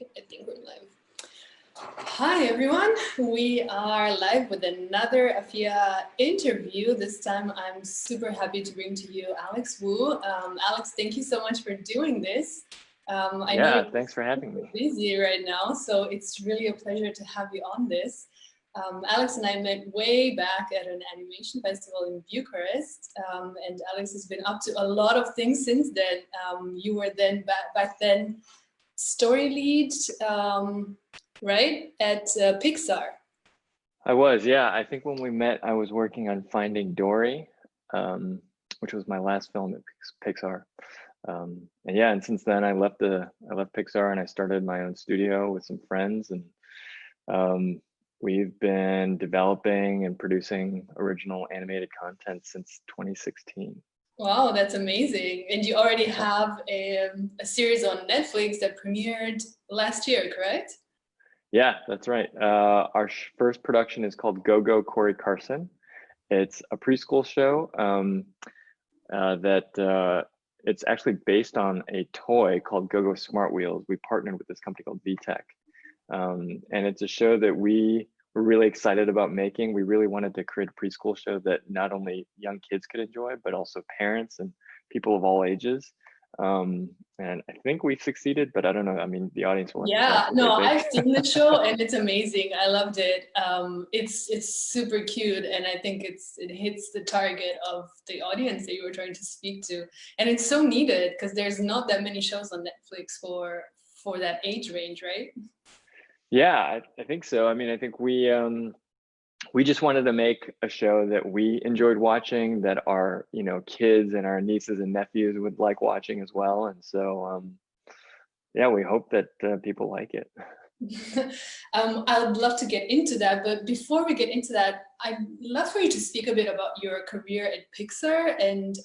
Okay, I think we're live. Hi everyone, we are live with another AFIA interview. This time I'm super happy to bring to you Alex Wu. Alex, thank you so much for doing this. I know you're thanks for having me. busy right now, so it's really a pleasure to have you on this. Alex and I met way back at an animation festival in Bucharest, and Alex has been up to a lot of things since then. You were then back then story lead, right, at Pixar. I was, yeah. I think when we met, I was working on Finding Dory, which was my last film at Pixar. And yeah, and since then I left Pixar and I started my own studio with some friends, and we've been developing and producing original animated content since 2016. Wow, that's amazing. And you already have a series on Netflix that premiered last year, correct? Yeah, that's right. Our first production is called Go Go Corey Carson. It's a preschool show it's actually based on a toy called Go Go Smart Wheels. We partnered with this company called VTech. And it's a show that we were really excited about making. We really wanted to create a preschool show that not only young kids could enjoy, but also parents and people of all ages. And I think we succeeded, but I don't know. I mean, the audience will. Yeah, no, I've seen the show and it's amazing. I loved it. It's super cute, and I think it hits the target of the audience that you were trying to speak to, and it's so needed because there's not that many shows on Netflix for that age range, right? Yeah, I think so. I mean, I think we just wanted to make a show that we enjoyed watching, that our kids and our nieces and nephews would like watching as well. And so yeah, we hope that people like it. I'd love to get into that, but before we get into that, I'd love for you to speak a bit about your career at Pixar and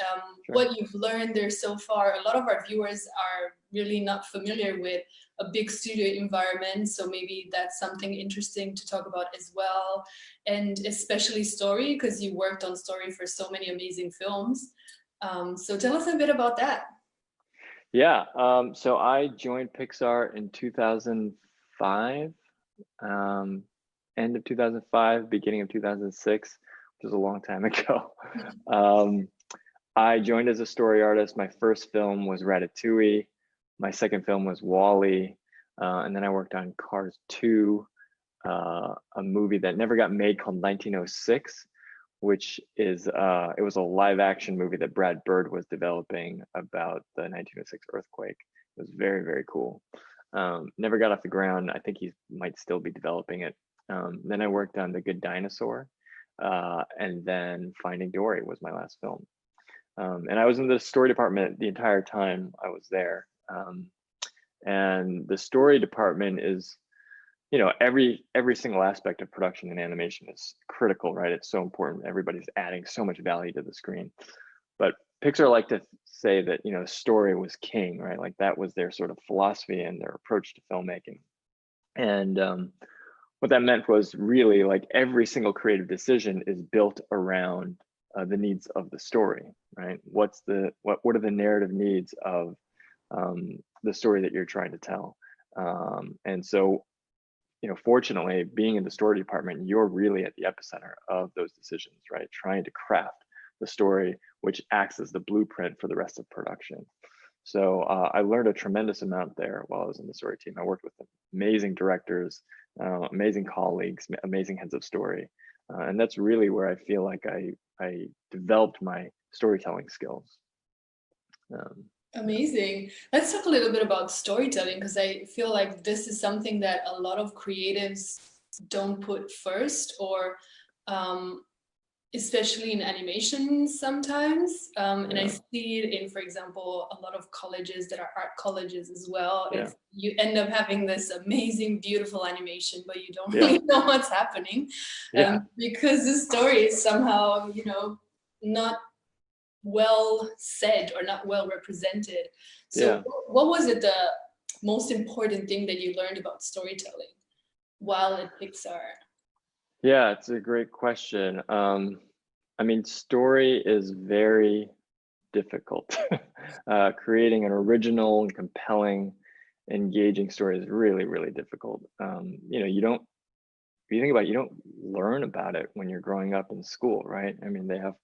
Sure. what you've learned there so far. A lot of our viewers are really not familiar with a big studio environment, so maybe that's something interesting to talk about as well, and especially story, because you worked on story for so many amazing films. So tell us a bit about that. Yeah, so I joined Pixar in 2005, end of 2005, beginning of 2006, which was a long time ago. I joined as a story artist. My first film was Ratatouille. My second film was WALL-E, and then I worked on Cars 2, a movie that never got made called 1906, which is it was a live action movie that Brad Bird was developing about the 1906 earthquake. It was very, very cool. Never got off the ground. I think he might still be developing it. Then I worked on The Good Dinosaur, and then Finding Dory was my last film. And I was in the story department the entire time I was there. And the story department is, every single aspect of production and animation is critical, right? It's so important. Everybody's adding so much value to the screen. But Pixar liked to say that, story was king, right? Like that was their sort of philosophy and their approach to filmmaking. And what that meant was really like every single creative decision is built around the needs of the story, right? What are the narrative needs of the story that you're trying to tell? And so, fortunately, being in the story department, you're really at the epicenter of those decisions, right? Trying to craft the story, which acts as the blueprint for the rest of production. So I learned a tremendous amount there while I was in the story team. I worked with amazing directors, amazing colleagues, amazing heads of story. And that's really where I feel like I developed my storytelling skills. Amazing. Let's talk a little bit about storytelling, because I feel like this is something that a lot of creatives don't put first, or especially in animation sometimes. And I see it in, for example, a lot of colleges that are art colleges as well. Yeah. You end up having this amazing, beautiful animation, but you don't really know what's happening because the story is somehow, not well said or not well represented. So what was it the most important thing that you learned about storytelling while at Pixar? Yeah, it's a great question. I mean, story is very difficult. Creating an original and compelling engaging story is really, really difficult. You know, if you think about it, you don't learn about it when you're growing up in school, right? I mean, they have,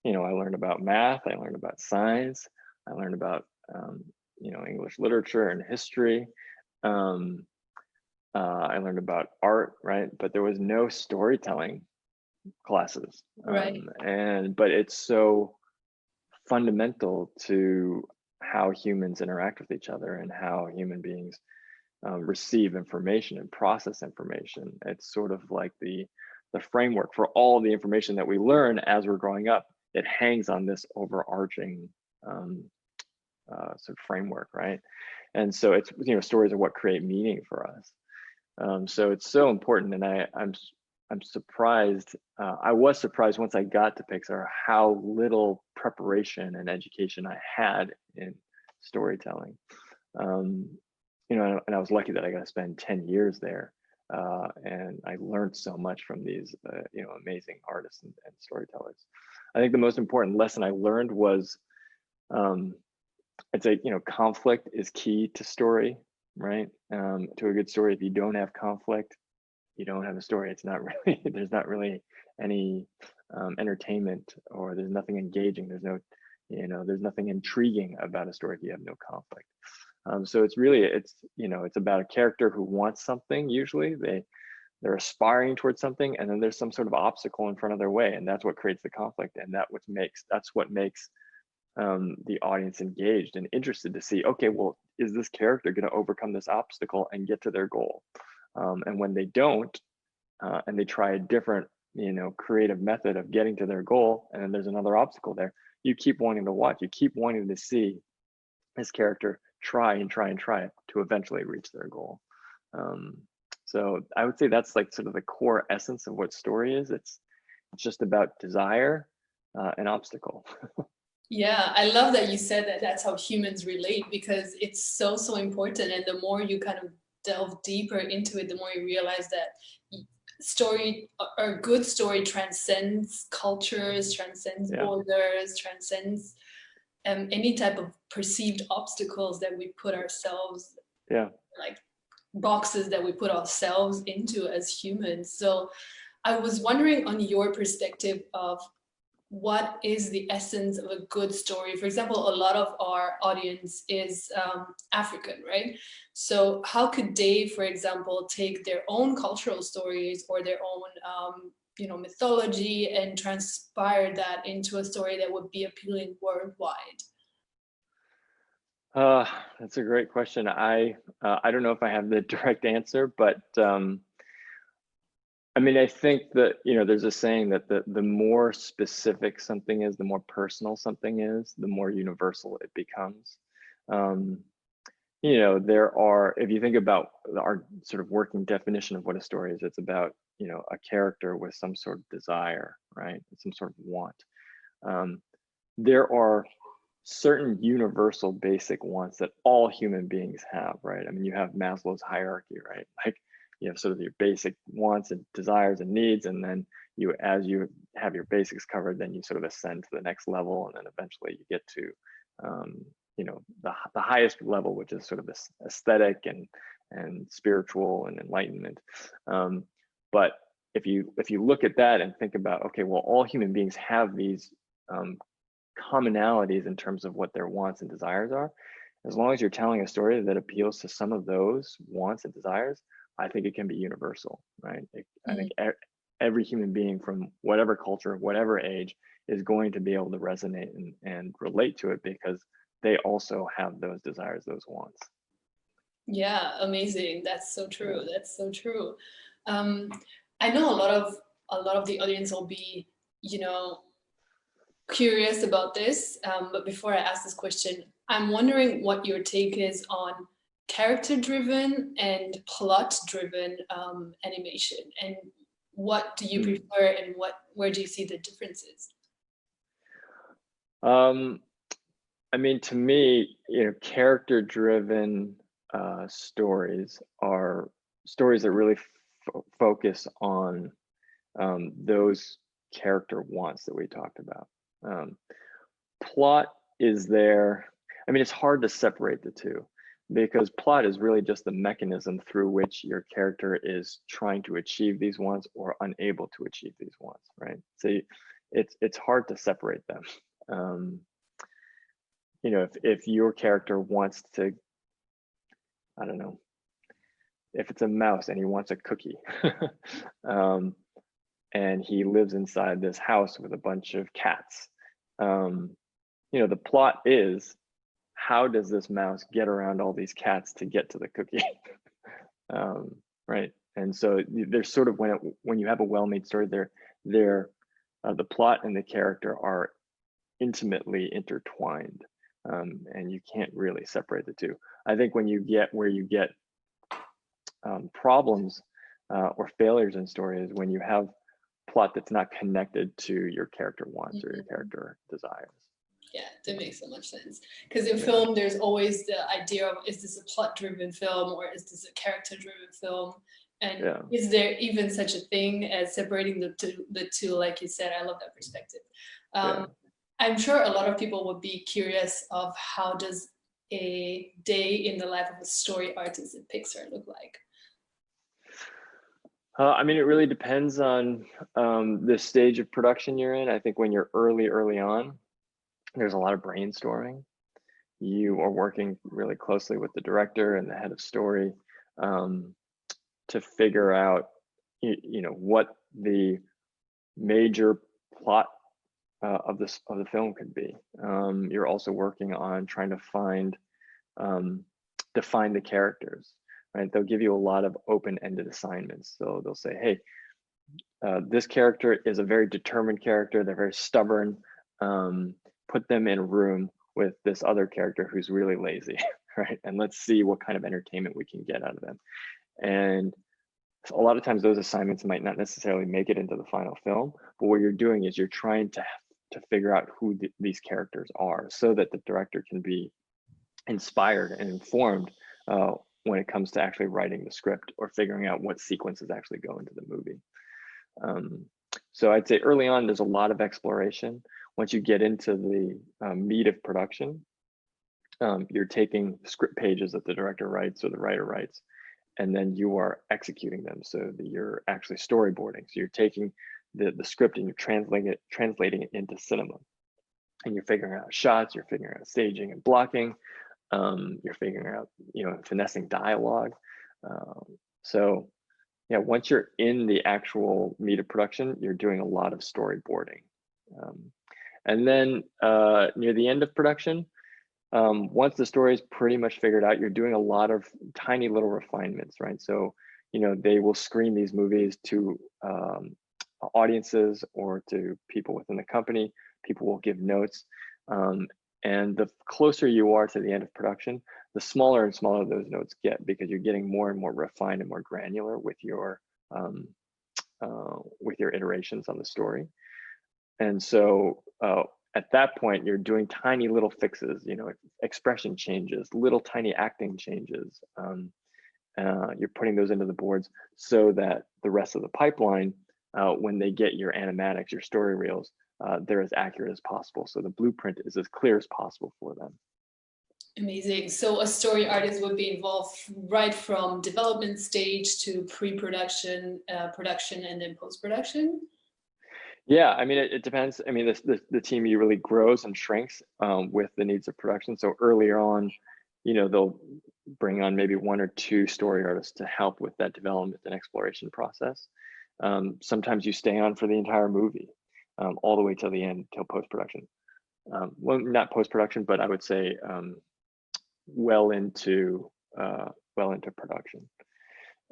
you know, I learned about math, I learned about science, I learned about, you know, English literature and history. I learned about art, right? But there was no storytelling classes. Right. But it's so fundamental to how humans interact with each other and how human beings receive information and process information. It's sort of like the framework for all the information that we learn as we're growing up. It hangs on this overarching sort of framework, right? And so it's, you know, stories are what create meaning for us. So it's so important, and I'm surprised. I was surprised once I got to Pixar how little preparation and education I had in storytelling. You know, and I was lucky that I got to spend 10 years there, and I learned so much from these, you know, amazing artists and storytellers. I think the most important lesson I learned was, I'd say, you know, conflict is key to story, right? To a good story, if you don't have conflict, you don't have a story. It's not really, there's not really any entertainment, or there's nothing engaging. There's no, you know, there's nothing intriguing about a story if you have no conflict. So it's really, you know, it's about a character who wants something. Usually they're aspiring towards something, and then there's some sort of obstacle in front of their way, and that's what creates the conflict, and that's what makes the audience engaged and interested to see, okay, well, is this character going to overcome this obstacle and get to their goal? And when they don't, and they try a different, you know, creative method of getting to their goal, and then there's another obstacle there, you keep wanting to watch, you keep wanting to see this character try and try and try to eventually reach their goal. So I would say that's like sort of the core essence of what story is. It's just about desire and obstacle. Yeah, I love that you said that that's how humans relate, because it's so important. And the more you kind of delve deeper into it, the more you realize that story, or good story, transcends cultures, transcends borders, transcends any type of perceived obstacles that we put ourselves, like boxes that we put ourselves into as humans. So I was wondering, on your perspective of what is the essence of a good story? For example, a lot of our audience is African, right? So how could they, for example, take their own cultural stories or their own you know, mythology and transpire that into a story that would be appealing worldwide? That's a great question. I don't know if I have the direct answer, but I mean, I think that, you know, there's a saying that the more specific something is, the more personal something is, the more universal it becomes. You know, if you think about our sort of working definition of what a story is, it's about, you know, a character with some sort of desire, right? Some sort of want. There are certain universal basic wants that all human beings have, right? I mean, you have Maslow's hierarchy, right? Like, you have sort of your basic wants and desires and needs, and then as you have your basics covered, then you sort of ascend to the next level, and then eventually you get to, you know, the highest level, which is sort of this aesthetic and spiritual and enlightenment. But if you look at that and think about, okay, well, all human beings have these commonalities in terms of what their wants and desires are. As long as you're telling a story that appeals to some of those wants and desires, I think it can be universal, right? I think every human being from whatever culture, whatever age, is going to be able to resonate and relate to it, because they also have those desires, those wants. Yeah, amazing. That's so true. That's so true. I know a lot of the audience will be, you know, curious about this. But before I ask this question, I'm wondering what your take is on character-driven and plot-driven animation, and what do you prefer, and where do you see the differences? I mean, to me, you know, character-driven stories are stories that really focus on those character wants that we talked about. Plot is there. I mean, it's hard to separate the two. because plot is really just the mechanism through which your character is trying to achieve these wants or unable to achieve these wants, right? So it's hard to separate them. You know, if your character wants to, I don't know, if it's a mouse and he wants a cookie, and he lives inside this house with a bunch of cats, you know, the plot is, how does this mouse get around all these cats to get to the cookie? Right. And so there's sort of, when you have a well-made story, the plot and the character are intimately intertwined, and you can't really separate the two. I think when you get where you get problems or failures in stories, when you have plot that's not connected to your character wants or your character desires. Yeah, that makes so much sense. Because in film, there's always the idea of, is this a plot-driven film or is this a character-driven film? And is there even such a thing as separating the two? Like you said, I love that perspective. I'm sure a lot of people would be curious of, how does a day in the life of a story artist at Pixar look like? I mean, it really depends on the stage of production you're in. I think when you're early on, there's a lot of brainstorming. You are working really closely with the director and the head of story to figure out, you know, what the major plot of the film could be. You're also working on trying to define the characters. Right? They'll give you a lot of open-ended assignments. So they'll say, hey, this character is a very determined character. They're very stubborn. Put them in a room with this other character who's really lazy, right? And let's see what kind of entertainment we can get out of them. And a lot of times those assignments might not necessarily make it into the final film, but what you're doing is you're trying to figure out who these characters are, so that the director can be inspired and informed when it comes to actually writing the script or figuring out what sequences actually go into the movie. So I'd say early on, there's a lot of exploration. Once you get into the meat of production, you're taking script pages that the director writes or the writer writes, and then you are executing them. So that you're actually storyboarding. So you're taking the script and you're translating it into cinema. And you're figuring out shots, you're figuring out staging and blocking, you're figuring out, you know, finessing dialogue. So yeah, once you're in the actual meat of production, you're doing a lot of storyboarding. And then near the end of production, once the story is pretty much figured out, you're doing a lot of tiny little refinements, right? So, you know, they will screen these movies to audiences or to people within the company. People will give notes. And the closer you are to the end of production, the smaller and smaller those notes get, because you're getting more and more refined and more granular with your iterations on the story. And so at that point, you're doing tiny little fixes, you know, expression changes, little tiny acting changes. You're putting those into the boards so that the rest of the pipeline, when they get your animatics, your story reels, they're as accurate as possible. So the blueprint is as clear as possible for them. Amazing. So a story artist would be involved right from development stage to pre-production, production, and then post-production? Yeah, I mean, it depends. I mean, the team really grows and shrinks with the needs of production. So earlier on, you know, they'll bring on maybe 1 or 2 story artists to help with that development and exploration process. Sometimes you stay on for the entire movie, all the way till the end, till post-production. Well, not post-production, but I would say well into production.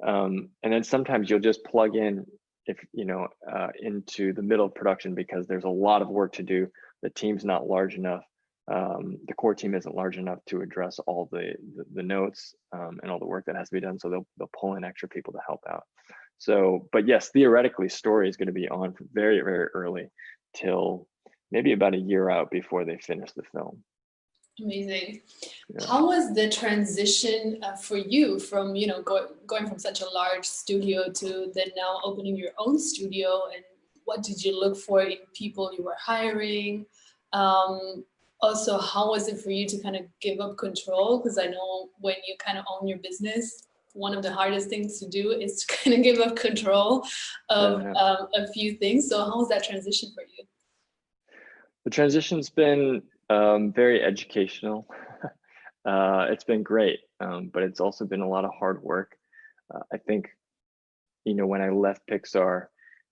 And then sometimes you'll just plug in, if you know, into the middle of production, because there's a lot of work to do. The team's not large enough. The core team isn't large enough to address all the notes and all the work that has to be done. So they'll pull in extra people to help out. So, but yes, theoretically, story is going to be on from very, very early till maybe about a year out before they finish the film. Amazing. Yeah. How was the transition for you from, you know, going from such a large studio to then now opening your own studio? And what did you look for in people you were hiring? also, how was it for you to kind of give up control? Because I know when you kind of own your business, one of the hardest things to do is to kind of give up control of a few things. So how was that transition for you? The transition's been very educational. It's been great, but it's also been a lot of hard work. I think, when I left Pixar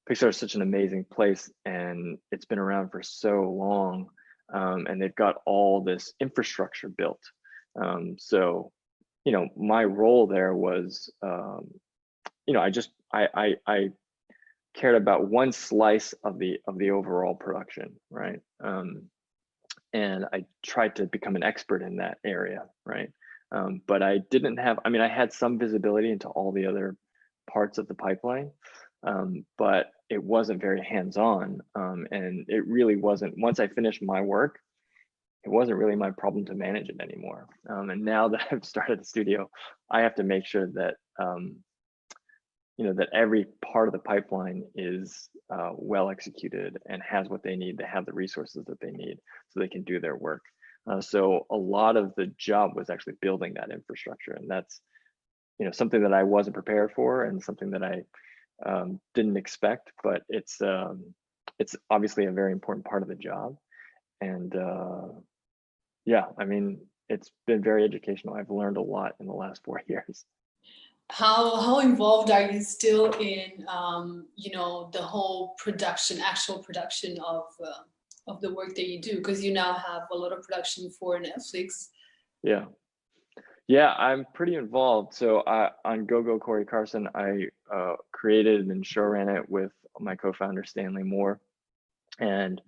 is such an amazing place, and it's been around for so long, and they've got all this infrastructure built. So, my role there was, I cared about one slice of the overall production, right? And I tried to become an expert in that area, right? But I didn't have, I had some visibility into all the other parts of the pipeline, but it wasn't very hands-on, and it really wasn't. Once I finished my work, it wasn't really my problem to manage it anymore. And now that I've started the studio, I have to make sure that that every part of the pipeline is well executed and has what they need. They have the resources that they need so they can do their work. So a lot of the job was actually building that infrastructure, and that's something that I wasn't prepared for, and something that I didn't expect. But it's obviously a very important part of the job, and yeah, it's been very educational. I've learned a lot in the last 4 years. How involved are you still in the whole production, actual production of the work that you do? Because you now have a lot of production for Netflix. Yeah, I'm pretty involved. So on Go Corey Carson, I created and show ran it with my co-founder Stanley Moore, and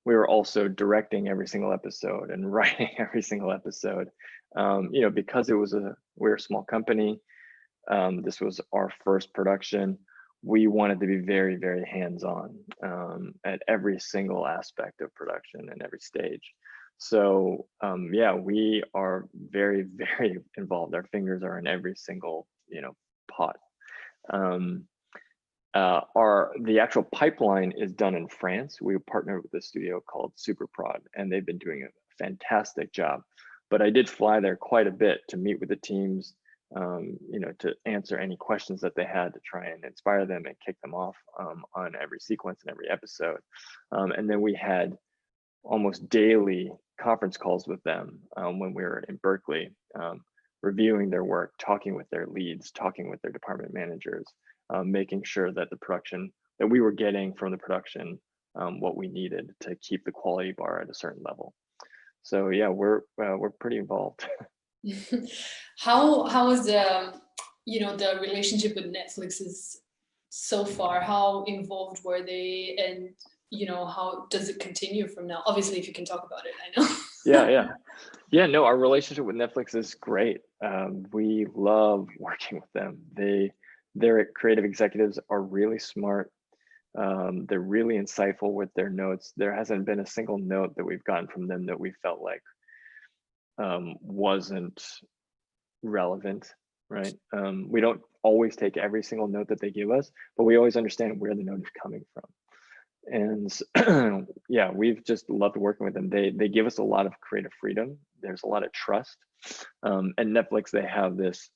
we were also directing every single episode and writing every single episode. Because we're a small company. This was our first production. We wanted to be very, very hands-on at every single aspect of production and every stage. So yeah, we are very, very involved. Our fingers are in every single pot. The actual pipeline is done in France. We partnered with a studio called Superprod, and they've been doing a fantastic job. But I did fly there quite a bit to meet with the teams, to answer any questions that they had, to try and inspire them and kick them off on every sequence and every episode. And then we had almost daily conference calls with them when we were in Berkeley, reviewing their work, talking with their leads, talking with their department managers, making sure that the production that we were getting from the production, what we needed to keep the quality bar at a certain level. So yeah, we're pretty involved. How is the the relationship with Netflix is so far? How involved were they, and how does it continue from now? Obviously, if you can talk about it, I know. Yeah. No, our relationship with Netflix is great. We love working with them. Their creative executives are really smart. They're really insightful with their notes. There hasn't been a single note that we've gotten from them that we felt like wasn't relevant, right? We don't always take every single note that they give us, but we always understand where the note is coming from. And yeah, we've just loved working with them. They give us a lot of creative freedom. There's a lot of trust. And Netflix, they have this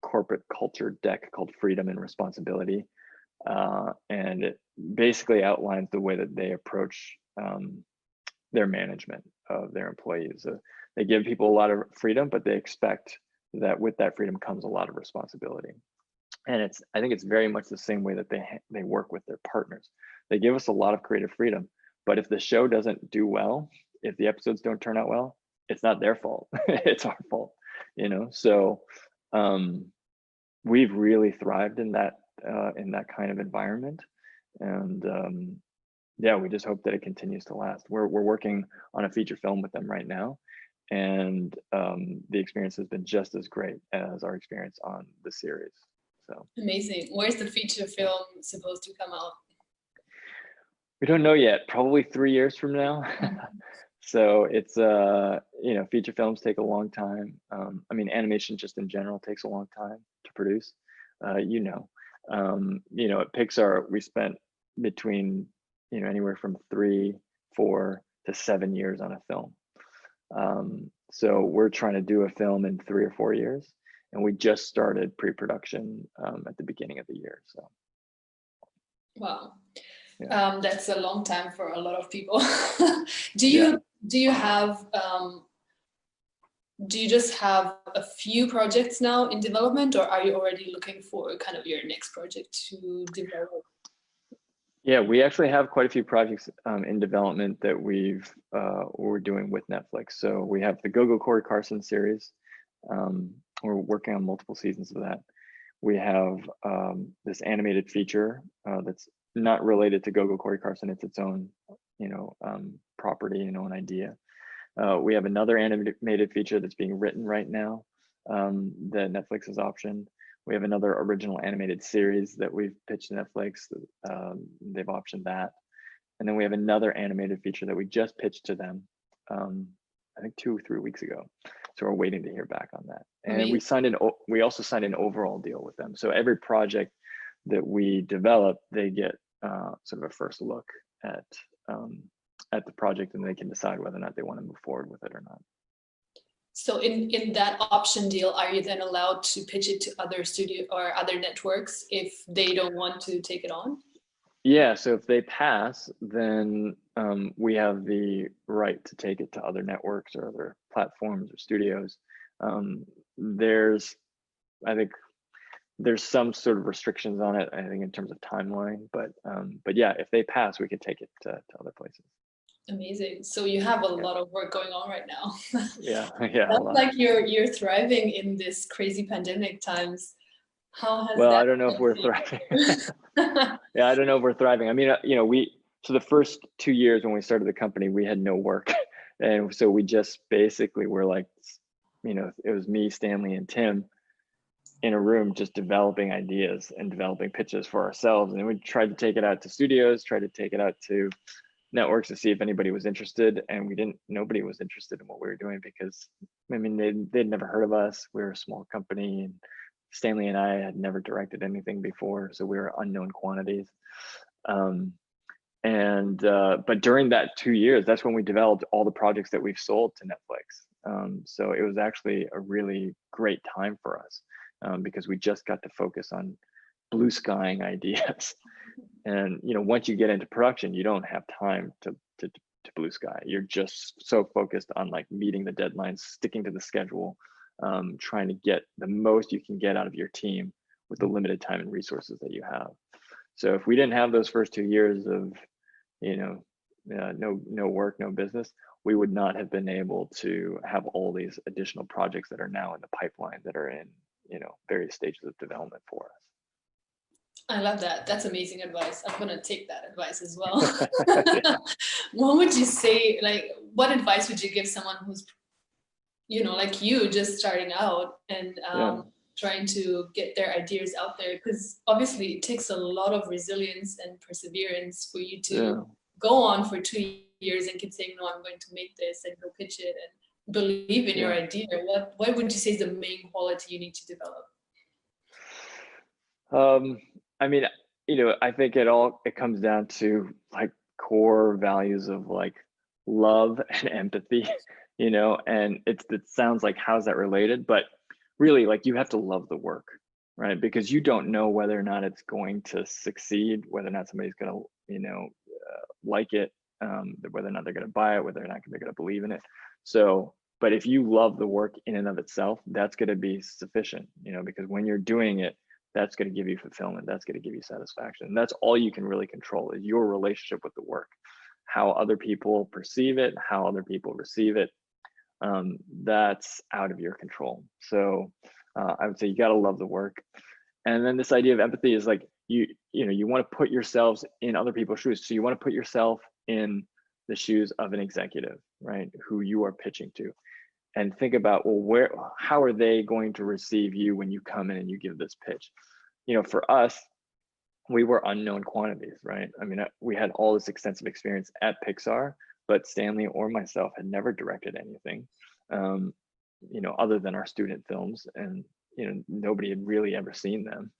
corporate culture deck called Freedom and Responsibility. And it basically outlines the way that they approach their management of their employees. They give people a lot of freedom, but they expect that with that freedom comes a lot of responsibility. And I think it's very much the same way that they work with their partners. They give us a lot of creative freedom, but if the show doesn't do well, if the episodes don't turn out well, it's not their fault. It's our fault, So we've really thrived in that kind of environment, and yeah, we just hope that it continues to last. We're working on a feature film with them right now, and the experience has been just as great as our experience on the series. So amazing. Where's the feature film supposed to come out? We don't know yet. Probably 3 years from now. So it's feature films take a long time. Animation just in general takes a long time to produce. At Pixar we spent between anywhere from 3, 4 to 7 years on a film. So we're trying to do a film in 3 or 4 years, and we just started pre-production at the beginning of the year. So. Wow. Yeah. That's a long time for a lot of people. Do you have do you just have a few projects now in development, or are you already looking for kind of your next project to develop? Yeah, we actually have quite a few projects in development that we're doing with Netflix. So we have the Go Corey Carson series. We're working on multiple seasons of that. We have this animated feature that's not related to Go Corey Carson. It's its own, property and own idea. We have another animated feature that's being written right now that Netflix has optioned. We have another original animated series that we've pitched to Netflix. They've optioned that. And then we have another animated feature that we just pitched to them, I think 2 or 3 weeks ago. So we're waiting to hear back on that. And we also signed an overall deal with them. So every project that we develop, they get sort of a first look at the project, and they can decide whether or not they want to move forward with it or not. So in that option deal, are you then allowed to pitch it to other studio or other networks if they don't want to take it on? Yeah, so if they pass, then we have the right to take it to other networks or other platforms or studios. I think there's some sort of restrictions on it, I think, in terms of timeline, but yeah, if they pass, we could take it to other places. Amazing. So you have a lot of work going on right now. Yeah. Sounds like you're thriving in this crazy pandemic times. How has well, that I don't know if we're thriving. Yeah, I don't know if we're thriving. I mean, so the first 2 years when we started the company, we had no work. And so we just basically were like, it was me, Stanley, and Tim in a room just developing ideas and developing pitches for ourselves. And we tried to take it out to studios, tried to take it out to networks to see if anybody was interested, and nobody was interested in what we were doing because, I mean, they'd never heard of us. We were a small company, and Stanley and I had never directed anything before, so we were unknown quantities. But during that 2 years, that's when we developed all the projects that we've sold to Netflix. So it was actually a really great time for us because we just got to focus on blue skying ideas. And once you get into production, you don't have time to blue sky. You're just so focused on like meeting the deadlines, sticking to the schedule, trying to get the most you can get out of your team with the limited time and resources that you have. So if we didn't have those first 2 years of no work, no business, we would not have been able to have all these additional projects that are now in the pipeline that are in various stages of development for us. I love that. That's amazing advice. I'm going to take that advice as well. What would you say, what advice would you give someone who's, like you, just starting out and trying to get their ideas out there? Because obviously it takes a lot of resilience and perseverance for you to go on for 2 years and keep saying, no, I'm going to make this, and go pitch it and believe in your idea. What would you say is the main quality you need to develop? I mean, I think it comes down to like core values of like love and empathy, and it sounds like, how's that related? But really, like, you have to love the work, right? Because you don't know whether or not it's going to succeed, whether or not somebody's going to, like it, whether or not they're going to buy it, whether or not they're going to believe in it. So, but if you love the work in and of itself, that's going to be sufficient, because when you're doing it, that's going to give you fulfillment. That's going to give you satisfaction. And that's all you can really control, is your relationship with the work, how other people perceive it, how other people receive it. That's out of your control. So I would say you got to love the work. And then this idea of empathy is like, you want to put yourselves in other people's shoes. So you want to put yourself in the shoes of an executive, right, who you are pitching to. And think about, well, how are they going to receive you when you come in and you give this pitch? For us, we were unknown quantities, right? I mean, we had all this extensive experience at Pixar, but Stanley or myself had never directed anything, other than our student films, and nobody had really ever seen them.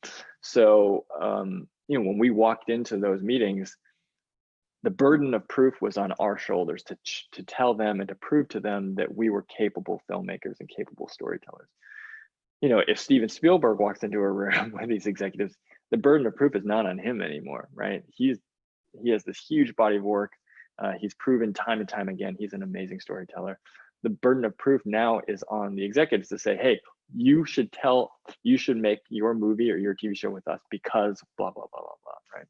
So when we walked into those meetings, the burden of proof was on our shoulders to tell them and to prove to them that we were capable filmmakers and capable storytellers. You know, if Steven Spielberg walks into a room with these executives, the burden of proof is not on him anymore, right? He has this huge body of work. He's proven time and time again, he's an amazing storyteller. The burden of proof now is on the executives to say, hey, you should make your movie or your TV show with us because blah, blah, blah, blah, blah, right?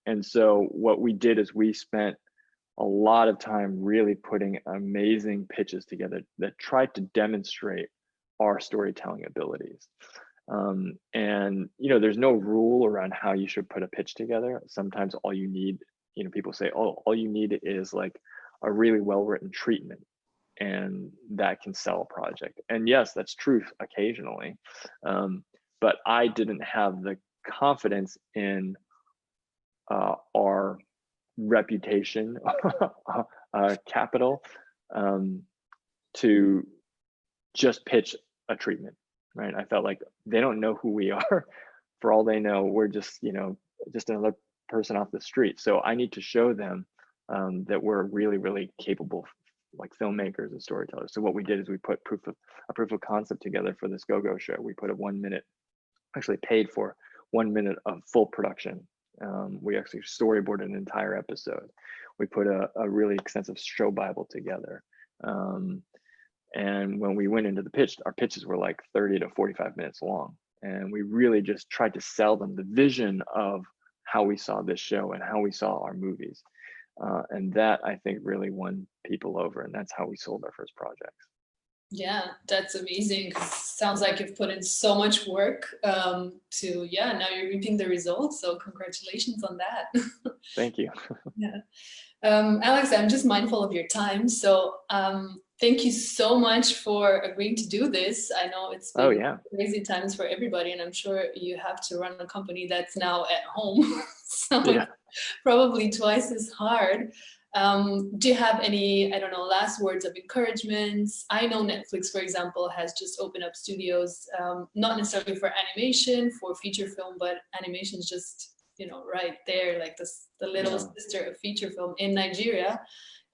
And so what we did is we spent a lot of time really putting amazing pitches together that tried to demonstrate our storytelling abilities. And, you know, there's no rule around how you should put a pitch together. Sometimes all you need, you know, people say, oh, all you need is like a really well-written treatment, and that can sell a project. And yes, that's true occasionally. But I didn't have the confidence in our reputation capital to just pitch a treatment, right? I felt like they don't know who we are. For all they know, we're just, you know, just another person off the street. So I need to show them that we're really, really capable, like filmmakers and storytellers. So what we did is we put a proof of concept together for this Go-Go show. We put a 1 minute, actually paid for 1 minute of full production. We actually storyboarded an entire episode. We put a really extensive show Bible together. And when we went into the pitch, our pitches were like 30 to 45 minutes long. And we really just tried to sell them the vision of how we saw this show and how we saw our movies. And that, I think, really won people over. And that's how we sold our first projects. Yeah, that's amazing. Sounds like you've put in so much work now you're reaping the results. So congratulations on that. Thank you. Yeah. Alex, I'm just mindful of your time. So thank you so much for agreeing to do this. I know it's been crazy times for everybody, and I'm sure you have to run a company that's now at home. So it's probably twice as hard. Do you have any, I don't know, last words of encouragement? I know Netflix, for example, has just opened up studios, not necessarily for animation, for feature film, but animation is just, you know, right there, like the little sister of feature film in Nigeria.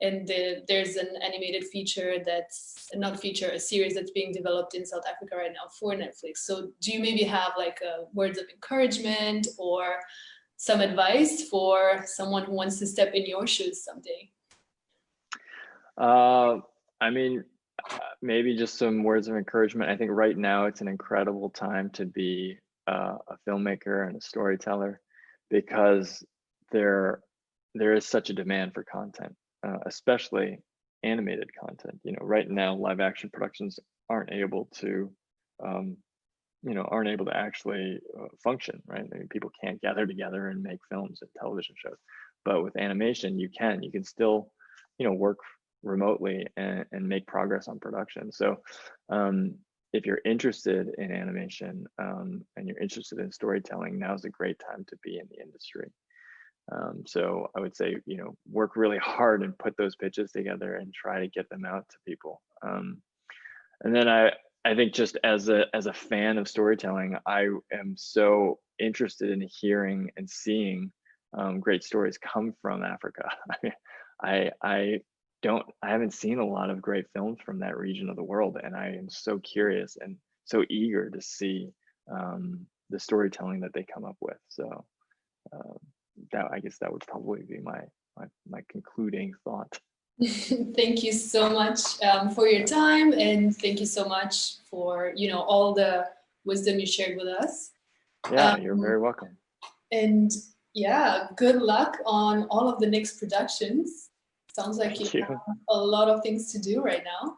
And there's an animated feature that's not a feature, a series that's being developed in South Africa right now for Netflix. So do you maybe have like words of encouragement or some advice for someone who wants to step in your shoes someday? I mean, maybe just some words of encouragement. I think right now it's an incredible time to be a filmmaker and a storyteller, because there is such a demand for content, especially animated content. You know, right now live action productions aren't able to actually function, right? I mean, people can't gather together and make films and television shows, but with animation, you can still, you know, work remotely and make progress on production. So if you're interested in animation and you're interested in storytelling, now's a great time to be in the industry. So I would say, you know, work really hard and put those pitches together and try to get them out to people. And then I think just as a fan of storytelling, I am so interested in hearing and seeing great stories come from Africa. I mean, I haven't seen a lot of great films from that region of the world, and I am so curious and so eager to see the storytelling that they come up with. So I guess that would probably be my concluding thought. Thank you so much for your time, and thank you so much for, you know, all the wisdom you shared with us. Yeah, you're very welcome. And yeah, good luck on all of the next productions. Sounds like you have a lot of things to do right now.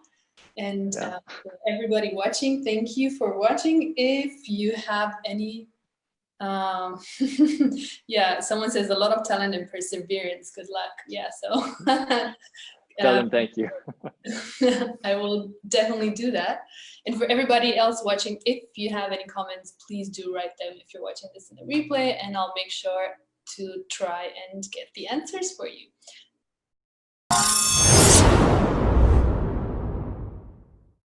And for everybody watching, thank you for watching. If you have any someone says a lot of talent and perseverance. Good luck. Yeah, so tell them thank you. I will definitely do that. And for everybody else watching, if you have any comments, please do write them if you're watching this in the replay, and I'll make sure to try and get the answers for you.